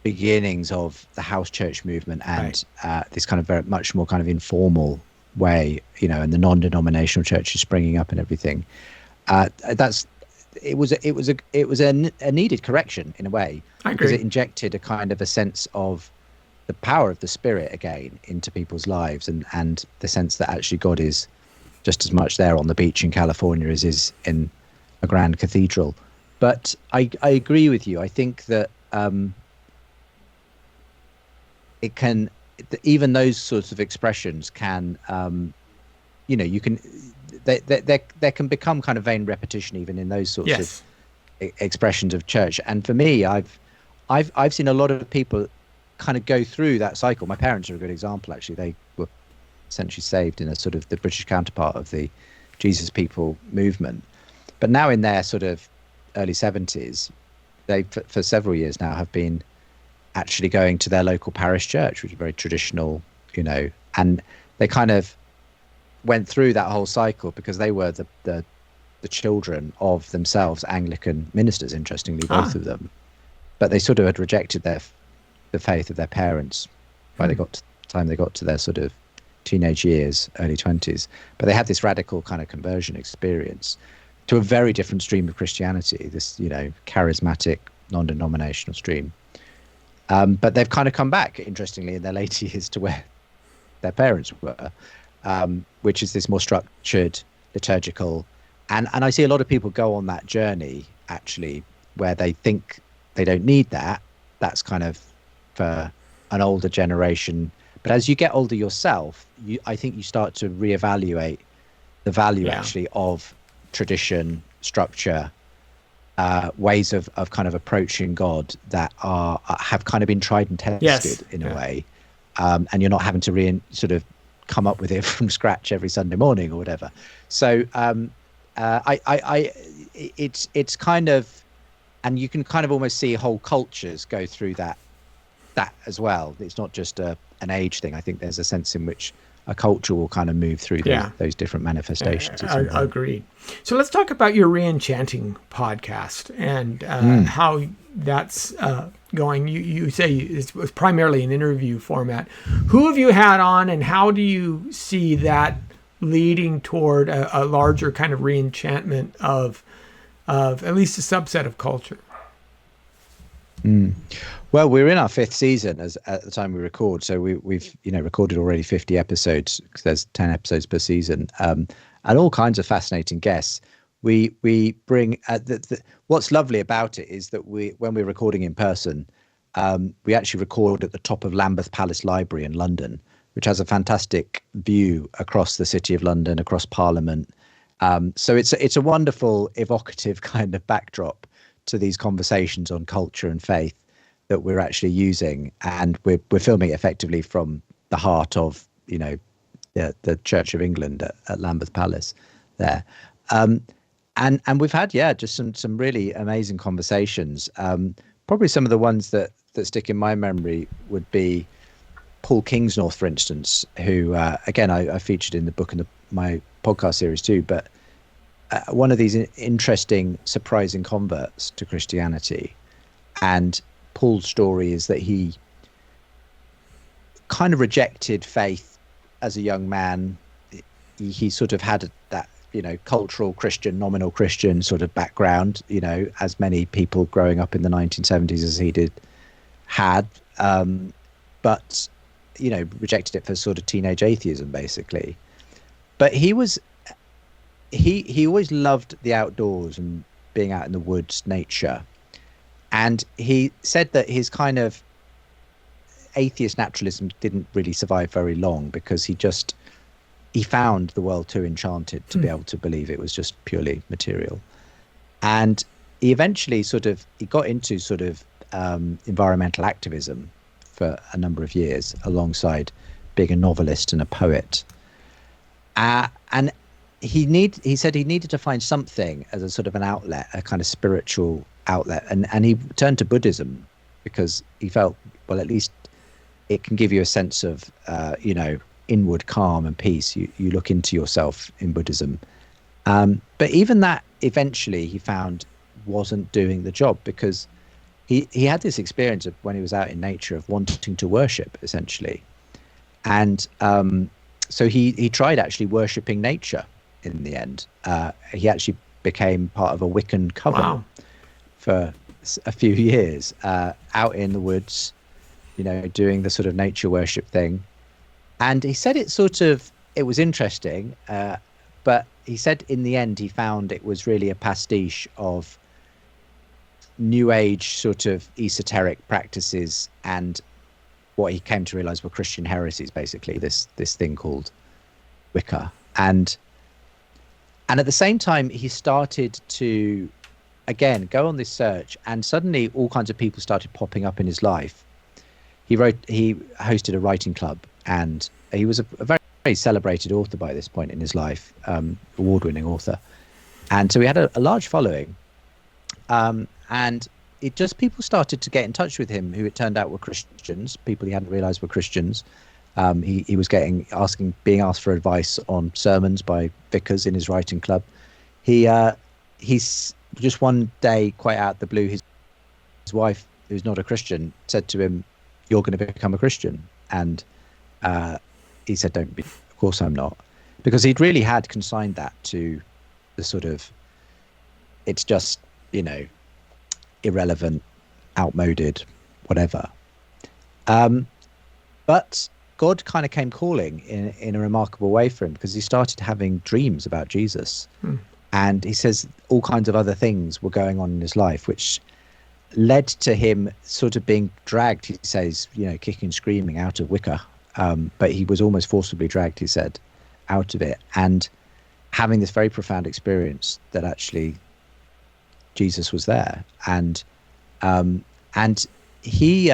beginnings of the house church movement and this kind of very much more kind of informal way, and the non-denominational churches springing up and everything. It was a needed correction in a way, because it injected a kind of a sense of the power of the Spirit again into people's lives, and the sense that actually God is just as much there on the beach in California as is in a grand cathedral. But I agree with you. I think that it can, even those sorts of expressions can, you can, there can become kind of vain repetition even in those sorts of expressions of church. And for me, I've seen a lot of people kind of go through that cycle. My parents are a good example, actually. They were essentially saved in a sort of the British counterpart of the Jesus People movement. But now in their sort of early 70s, they, for several years now, have been actually going to their local parish church, which is very traditional, and they kind of went through that whole cycle because they were the children of themselves Anglican ministers, interestingly, both of them. But they sort of had rejected the faith of their parents by the time they got to their sort of teenage years, early 20s. But they had this radical kind of conversion experience to a very different stream of Christianity, this, charismatic, non-denominational stream. But they've kind of come back, interestingly, in their late years to where their parents were, which is this more structured, liturgical. And I see a lot of people go on that journey, actually, where they think they don't need that. That's kind of for an older generation. But as you get older yourself, I think you start to reevaluate the value, actually, of tradition, structure, ways of kind of approaching God that have kind of been tried and tested in a way, and you're not having to sort of come up with it from scratch every Sunday morning or whatever. So it's kind of, and you can kind of almost see whole cultures go through that as well. It's not just an age thing. I think there's a sense in which a culture will kind of move through those different manifestations. Agreed. So let's talk about your Reenchanting podcast and how that's going. You say it was primarily an interview format. Who have you had on, and how do you see that leading toward a larger kind of reenchantment of at least a subset of culture? Well, we're in our 5th season at the time we record, so we've recorded already 50 episodes, because there's 10 episodes per season, and all kinds of fascinating guests. We bring what's lovely about it is that when we're recording in person, we actually record at the top of Lambeth Palace Library in London, which has a fantastic view across the City of London, across Parliament, So it's a wonderful, evocative kind of backdrop to these conversations on culture and faith that we're actually using, and we're filming it effectively from the heart of the Church of England at Lambeth Palace there. And we've had just some really amazing conversations. Probably some of the ones that stick in my memory would be Paul Kingsnorth, for instance, who again I featured in the book and my podcast series too, but one of these interesting, surprising converts to Christianity. And Paul's story is that he kind of rejected faith as a young man. He sort of had that cultural Christian, nominal Christian sort of background, as many people growing up in the 1970s as he did had, but rejected it for sort of teenage atheism basically. But he always loved the outdoors and being out in the woods, nature. And he said that his kind of atheist naturalism didn't really survive very long, because he found the world too enchanted to be able to believe it was just purely material. And he eventually he got into environmental activism for a number of years, alongside being a novelist and a poet. And he said he needed to find something as a sort of an outlet, a kind of spiritual outlet. And he turned to Buddhism, because he felt, well, at least it can give you a sense of, inward calm and peace. You look into yourself in Buddhism. But even that eventually he found wasn't doing the job, because he had this experience of, when he was out in nature, of wanting to worship essentially. And so he tried actually worshipping nature in the end. He actually became part of a Wiccan coven for a few years, out in the woods, doing the sort of nature worship thing. And he said it was interesting, but he said in the end he found it was really a pastiche of New Age sort of esoteric practices and what he came to realize were Christian heresies, basically, this thing called Wicca. And at the same time, he started to, again, go on this search, and suddenly all kinds of people started popping up in his life. He hosted a writing club, and he was a very, very celebrated author by this point in his life, award-winning author. And so he had a large following. And people started to get in touch with him, who it turned out were Christians, people he hadn't realized were Christians. He was being asked for advice on sermons by vicars in his writing club. He's just one day, quite out of the blue, his wife, who's not a Christian, said to him, "You're going to become a Christian." And he said, "Don't be, of course I'm not," because he'd really had consigned that to the sort of, it's just, irrelevant, outmoded, whatever. But God kind of came calling in a remarkable way for him, because he started having dreams about Jesus. And he says all kinds of other things were going on in his life, which led to him sort of being dragged, he says, kicking and screaming out of Wicca. But he was almost forcibly dragged, he said, out of it, and having this very profound experience that actually Jesus was there. And he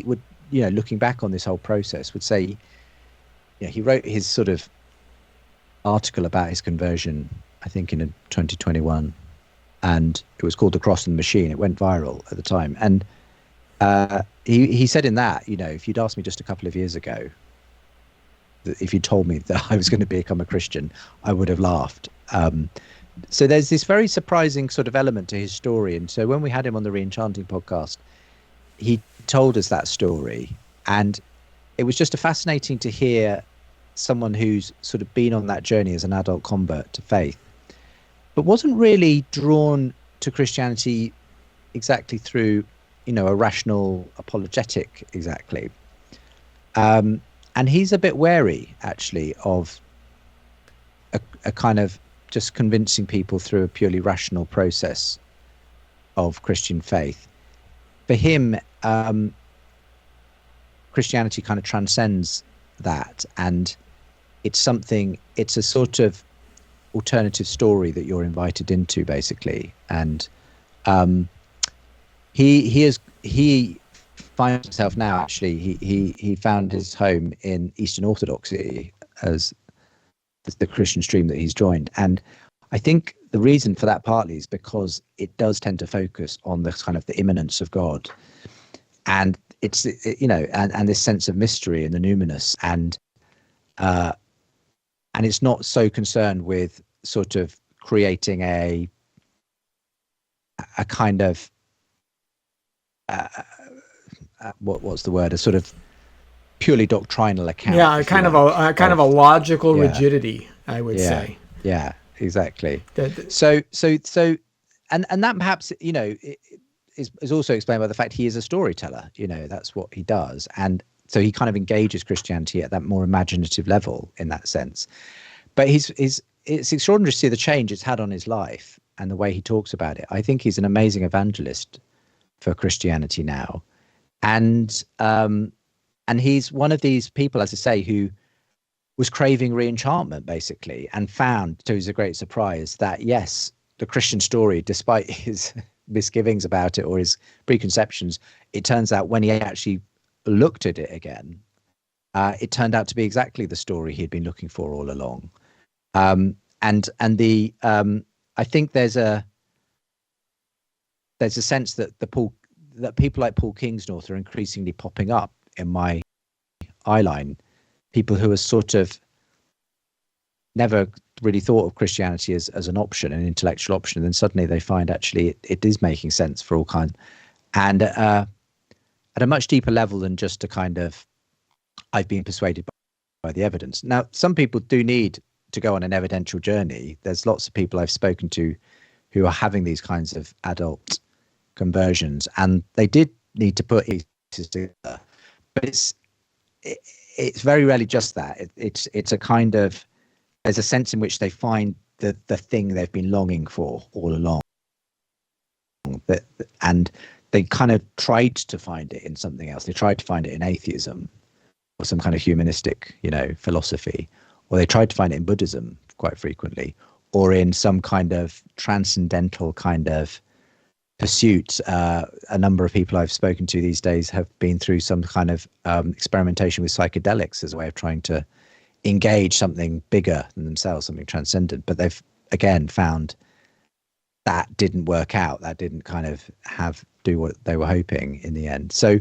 would, looking back on this whole process, would say, he wrote his sort of article about his conversion, I think in 2021, and it was called The Cross and the Machine. It went viral at the time. And he said in that, if you'd asked me just a couple of years ago, that if you told me that I was going to become a Christian, I would have laughed. So there's this very surprising sort of element to his story. And so when we had him on the Reenchanting podcast, he told us that story. And it was just fascinating to hear someone who's sort of been on that journey as an adult convert to faith, but wasn't really drawn to Christianity exactly through, a rational apologetic exactly. And he's a bit wary, actually, of a kind of just convincing people through a purely rational process of Christian faith. For him, Christianity kind of transcends that, and it's a sort of alternative story that you're invited into, basically. And he finds himself now, actually, he found his home in Eastern Orthodoxy as the Christian stream that he's joined. And I think the reason for that partly is because it does tend to focus on the kind of the immanence of God, and it's and this sense of mystery and the numinous, and it's not so concerned with sort of creating a kind of what's the word? A sort of purely doctrinal account. Yeah, kind of a logical rigidity, I would say. Yeah, exactly. So, and that perhaps is also explained by the fact he is a storyteller. That's what he does, and so he kind of engages Christianity at that more imaginative level in that sense. But it's extraordinary to see the change it's had on his life and the way he talks about it. I think he's an amazing evangelist for Christianity now, and he's one of these people, as I say, who was craving reenchantment, basically, and found, to his great surprise, that yes, the Christian story, despite his misgivings about it or his preconceptions, it turns out when he actually looked at it again, it turned out to be exactly the story he had been looking for all along. I think there's a sense that that people like Paul Kingsnorth are increasingly popping up in my eye line, people who are sort of never really thought of Christianity as an option, an intellectual option, and then suddenly they find actually it is making sense for all kinds, and at a much deeper level than just a kind of I've been persuaded by the evidence. Now, some people do need to go on an evidential journey. There's lots of people I've spoken to who are having these kinds of adult conversions, and they did need to put pieces together. But it's very rarely just that. It's a kind of, there's a sense in which they find the thing they've been longing for all along, and they kind of tried to find it in something else. They tried to find it in atheism or some kind of humanistic, philosophy, or they tried to find it in Buddhism quite frequently, or in some kind of transcendental kind of pursuit. A number of people I've spoken to these days have been through some kind of experimentation with psychedelics as a way of trying to engage something bigger than themselves, something transcendent. But they've again found that didn't work out. That didn't kind of do what they were hoping in the end. So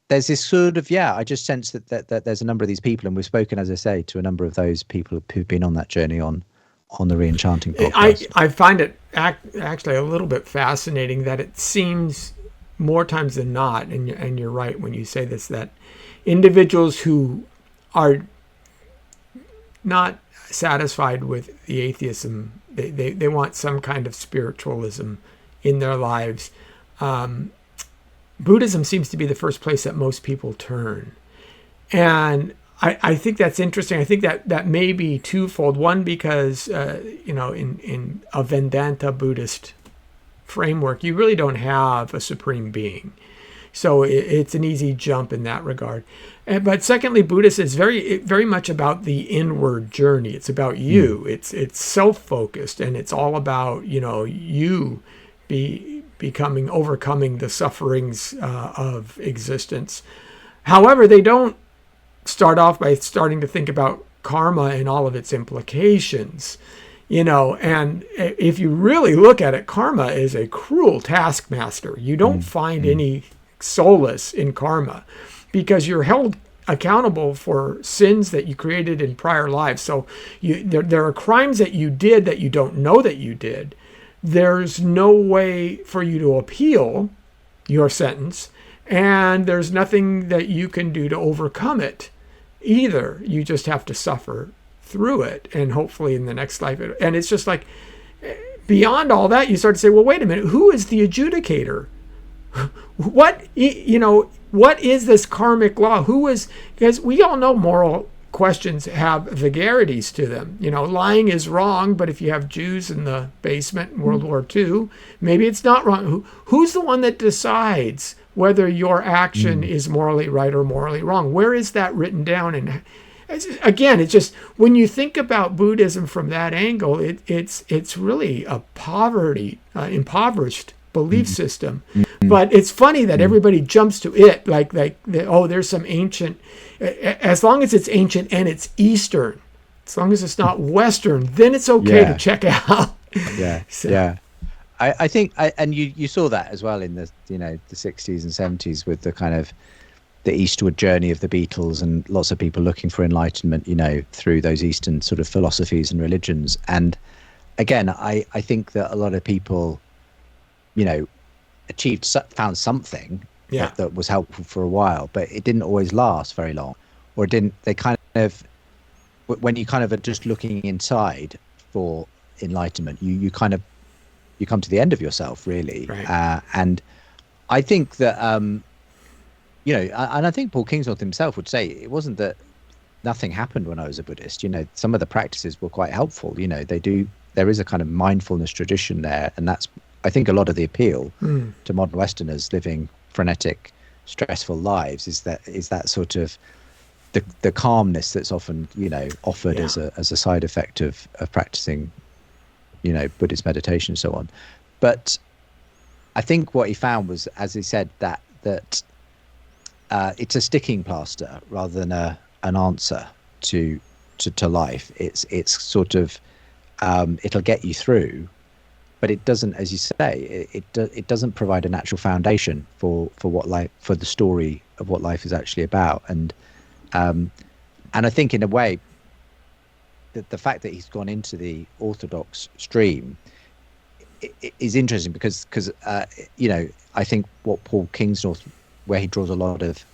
there's this sort of, I just sense that there's a number of these people, and we've spoken, as I say, to a number of those people who've been on that journey on the Reenchanting podcast. I find it actually a little bit fascinating that it seems more times than not, and you're right when you say this, that individuals who are not satisfied with the atheism, they want some kind of spiritualism in their lives. Buddhism seems to be the first place that most people turn. And I think that's interesting. I think that may be twofold. One, because, in a Vedanta Buddhist framework, you really don't have a supreme being. So it's an easy jump in that regard. But secondly, Buddhism is very much about the inward journey. It's about you. It's self-focused, and it's all about, you overcoming the sufferings of existence. However, they don't start off by starting to think about karma and all of its implications, and if you really look at it, karma is a cruel taskmaster. You don't find any solace in karma because you're held accountable for sins that you created in prior lives. So there are crimes that you did that you don't know that you did. There's no way for you to appeal your sentence, and there's nothing that you can do to overcome it either. You just have to suffer through it, and hopefully in the next life. And it's just like, beyond all that, you start to say, well, wait a minute, who is the adjudicator? What is this karmic law? Because we all know moral questions have vagaries to them. Lying is wrong, but if you have Jews in the basement in World War II, maybe it's not wrong. Who's the one that decides whether your action is morally right or morally wrong? Where is that written down? And Again, it's just when you think about Buddhism from that angle, it's really a impoverished belief system. But it's funny that everybody jumps to it like there's some ancient, as long as it's ancient and it's Eastern, as long as it's not Western, then it's okay to check out. I think, and you saw that as well in the the 60s and 70s with the kind of the eastward journey of the Beatles and lots of people looking for enlightenment, through those Eastern sort of philosophies and religions. And again, I think that a lot of people, found something that was helpful for a while, but it didn't always last very long, or they kind of, when you kind of are just looking inside for enlightenment, you come to the end of yourself, really. Right. And I think that, and I think Paul Kingsnorth himself would say it wasn't that nothing happened when I was a Buddhist. Some of the practices were quite helpful. There is a kind of mindfulness tradition there, and that's, I think, a lot of the appeal to modern Westerners living frenetic, stressful lives is that sort of the calmness that's often offered as a side effect of practicing Buddhist meditation and so on. But I think what he found was, as he said, that it's a sticking plaster rather than an answer to life. It's sort of it'll get you through, but it doesn't, as you say, it doesn't provide a natural foundation for the story of what life is actually about. And I think in a way the fact that he's gone into the Orthodox stream is interesting because I think what Paul Kingsnorth, where he draws a lot of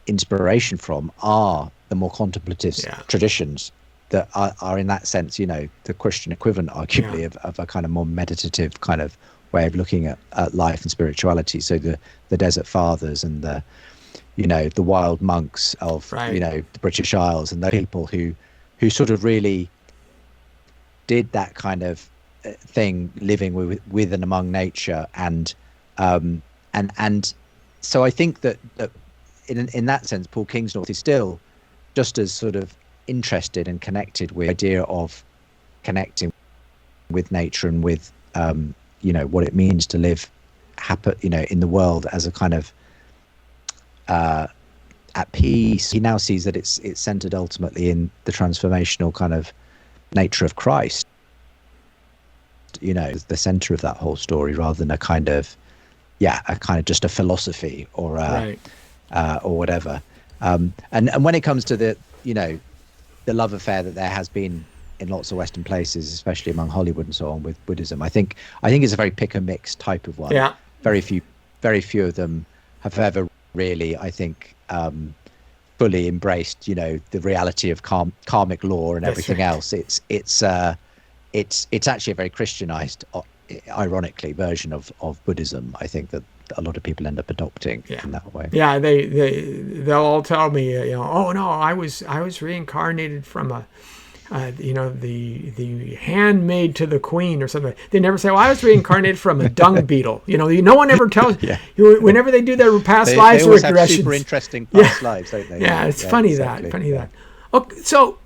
inspiration from, are the more contemplative traditions that are in that sense, the Christian equivalent, arguably, of a kind of more meditative kind of way of looking at life and spirituality. So the Desert Fathers and the wild monks of the British Isles, and the people who sort of really did that kind of thing, living with and among nature, and so I think that in that sense, Paul Kingsnorth is still just as sort of interested and connected with the idea of connecting with nature and with what it means to live in the world as a kind of at peace. He now sees that it's centered ultimately in the transformational kind of nature of Christ, the center of that whole story, rather than a kind of just a philosophy or whatever. And when it comes to the love affair that there has been in lots of Western places, especially among Hollywood and so on, with Buddhism, I think it's a very pick and mix type of one. Yeah. Very few of them have ever really, I think, fully embraced, the reality of karmic law and everything else. It's actually a very Christianized, ironically, version of Buddhism, I think, that a lot of people end up adopting in that way. Yeah, they'll all tell me, oh no, I was reincarnated from the handmaid to the queen or something. They never say, well, I was reincarnated from a dung beetle. No one ever tells. Whenever they do their past lives regressions. They have super interesting past lives, don't they? Yeah, it's funny exactly. that. Okay, so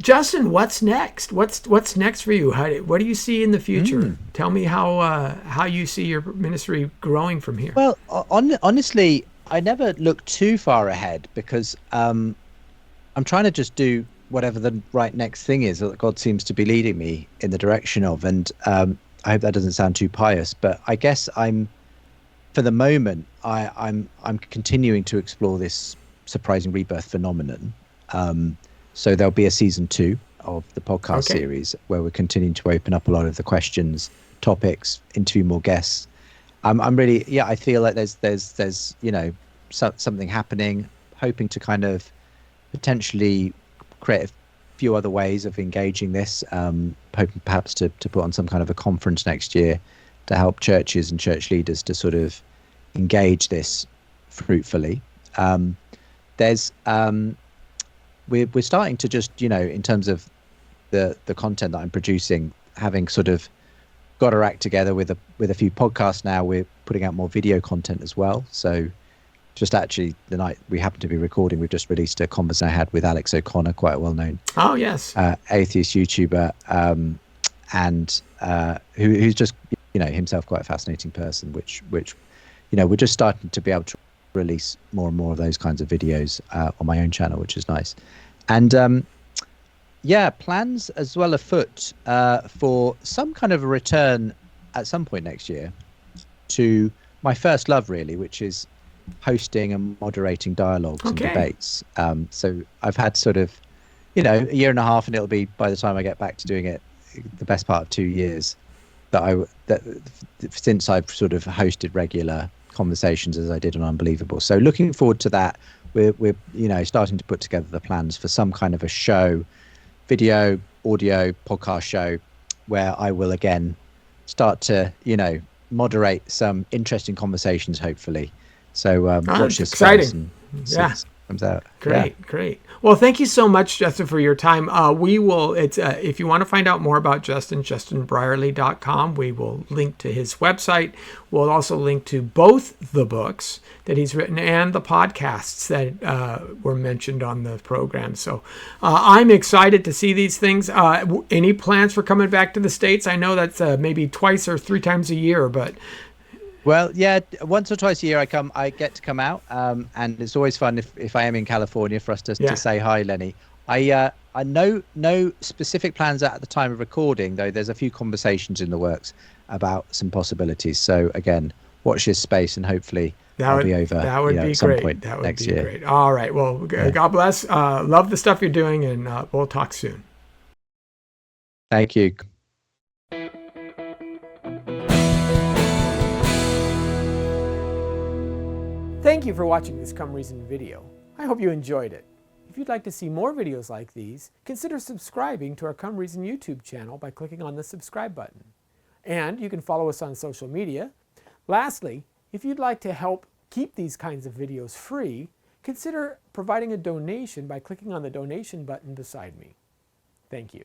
Justin, what's next? What's next for you? What do you see in the future? Tell me how you see your ministry growing from here. Well, honestly, I never look too far ahead because I'm trying to just do whatever the right next thing is that God seems to be leading me in the direction of. And I hope that doesn't sound too pious, but I guess for the moment, I'm continuing to explore this surprising rebirth phenomenon. So there'll be a season 2 of the podcast series where we're continuing to open up a lot of the questions, topics, interview more guests. I'm really, I feel like there's something happening, hoping to kind of potentially create a few other ways of engaging this, hoping perhaps to put on some kind of a conference next year to help churches and church leaders to sort of engage this fruitfully. We're starting to just, in terms of the content that I'm producing, having sort of got our act together with a few podcasts now, we're putting out more video content as well. So just actually the night we happen to be recording, we've just released a conversation I had with Alex O'Connor, quite a well-known atheist YouTuber, and who's just himself quite a fascinating person, which we're just starting to be able to release more and more of those kinds of videos on my own channel, which is nice. And plans as well afoot for some kind of a return at some point next year to my first love, really, which is hosting and moderating dialogues and debates. So I've had sort of, a year and a half, and it'll be, by the time I get back to doing it, the best part of 2 years since I've sort of hosted regular conversations as I did on Unbelievable. So looking forward to that. We're starting to put together the plans for some kind of a show, video, audio, podcast show, where I will again start to moderate some interesting conversations, hopefully. So watch this space and see what comes out. Great. Well, thank you so much, Justin, for your time. We will, if you want to find out more about Justin, justinbrierley.com. We will link to his website. We'll also link to both the books that he's written and the podcasts that were mentioned on the program. So I'm excited to see these things. Any plans for coming back to the States? I know that's maybe twice or three times a year, but... Well, yeah, once or twice a year I get to come out, and it's always fun if I am in California for us to say hi, Lenny. I no specific plans at the time of recording, though there's a few conversations in the works about some possibilities. So again, watch this space, and hopefully I'll be over at some point next year. Great. All right. Well, God bless. Love the stuff you're doing, and we'll talk soon. Thank you. Thank you for watching this Come Reason video. I hope you enjoyed it. If you'd like to see more videos like these, consider subscribing to our Come Reason YouTube channel by clicking on the subscribe button. And you can follow us on social media. Lastly, if you'd like to help keep these kinds of videos free, consider providing a donation by clicking on the donation button beside me. Thank you.